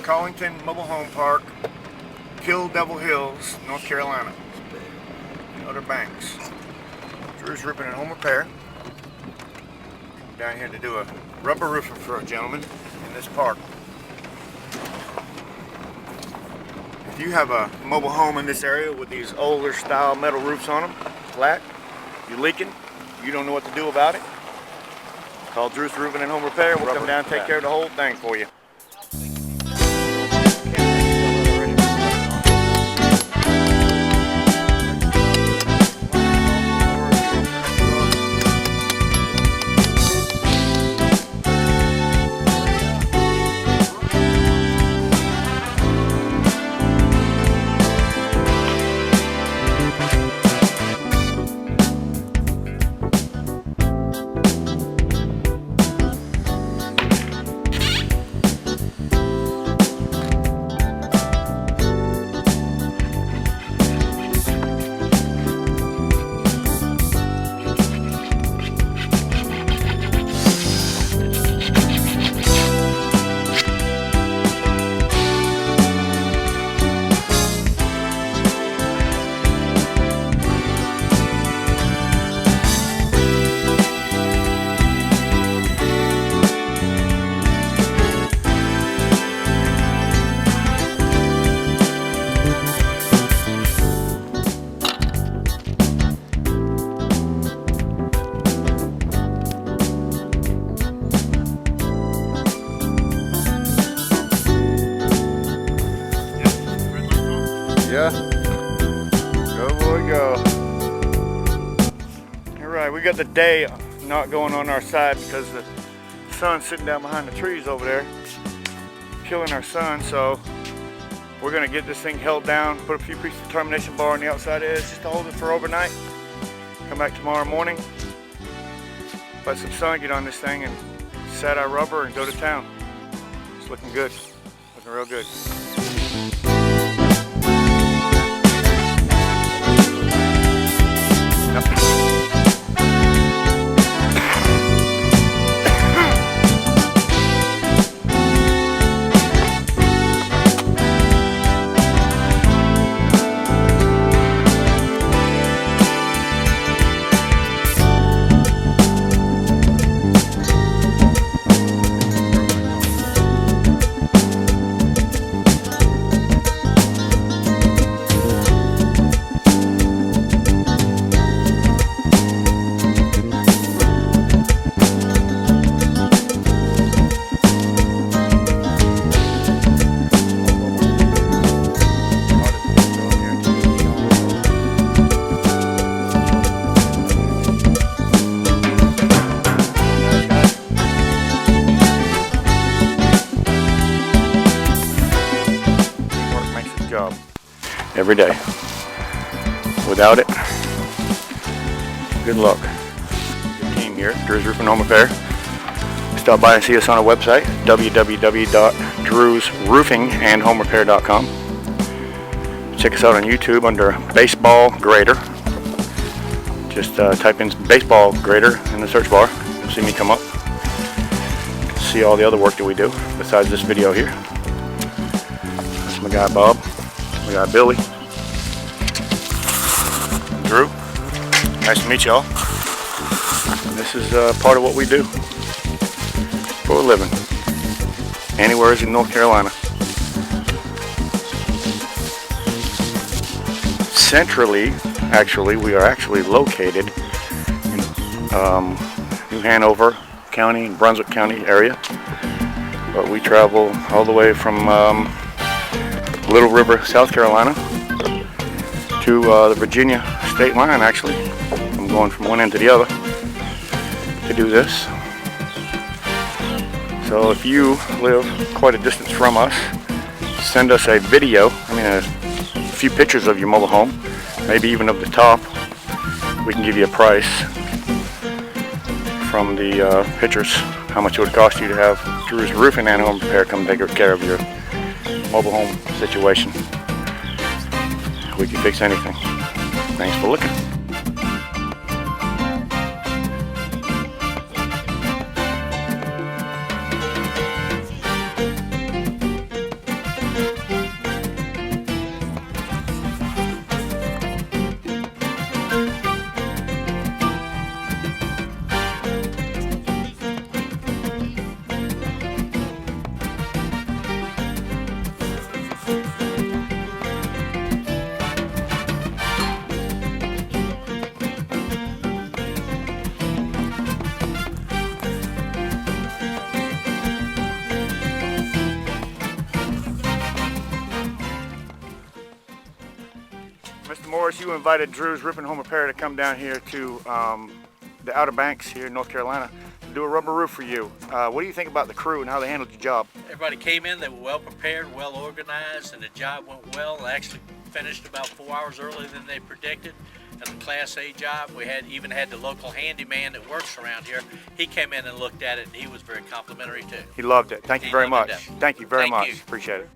Collington Mobile Home Park, Kill Devil Hills, North Carolina. Outer Banks. Drew's Roofing and Home Repair. Down here to do a rubber roofing for a gentleman in this park. If you have a mobile home in this area with these older style metal roofs on them, flat, you're leaking, you don't know what to do about it, call Drew's Roofing and Home Repair. We'll come down and take care of the whole thing for you. Yeah. Go boy, go. Alright, we got the day not going on our side because the sun's sitting down behind the trees over there, killing our sun. So we're gonna get this thing held down, put a few pieces of termination bar on the outside edge just to hold it for overnight. Come back tomorrow morning, let some sun get on this thing and set our rubber and go to town. It's looking good, looking real good. Job every day. Without it, good luck. Good team here, Drew's Roofing Home Repair. Stop by and see us on our website, www.drewsroofingandhomerepair.com. Check us out on YouTube under Baseball Grader. Just type in Baseball Grader in the search bar. You'll see me come up. See all the other work that we do besides this video here. That's my guy Bob. We got Billy, Drew. Nice to meet y'all. This is part of what we do for a living. Anywhere in North Carolina. Centrally, actually, we are actually located in New Hanover County and Brunswick County area. But we travel all the way from Little River, South Carolina to the Virginia state line. Actually, I'm going from one end to the other to do this. So if you live quite a distance from us, send us a video, a few pictures of your mobile home, maybe even of the top. We can give you a price from the pictures, how much it would cost you to have Drew's Roofing and Home Repair come take care of your mobile home situation. We can fix anything. Thanks for looking. Mr. Morris, you invited Drew's Ripping Home Repair to come down here to the Outer Banks here in North Carolina to do a rubber roof for you. What do you think about the crew and how they handled your job? Everybody came in, they were well prepared, well organized, and the job went well. They actually finished about 4 hours earlier than they predicted. And the Class A job, we even had the local handyman that works around here. He came in and looked at it, and he was very complimentary too. He loved it. Thank you very much. Thank you very much. You. Appreciate it.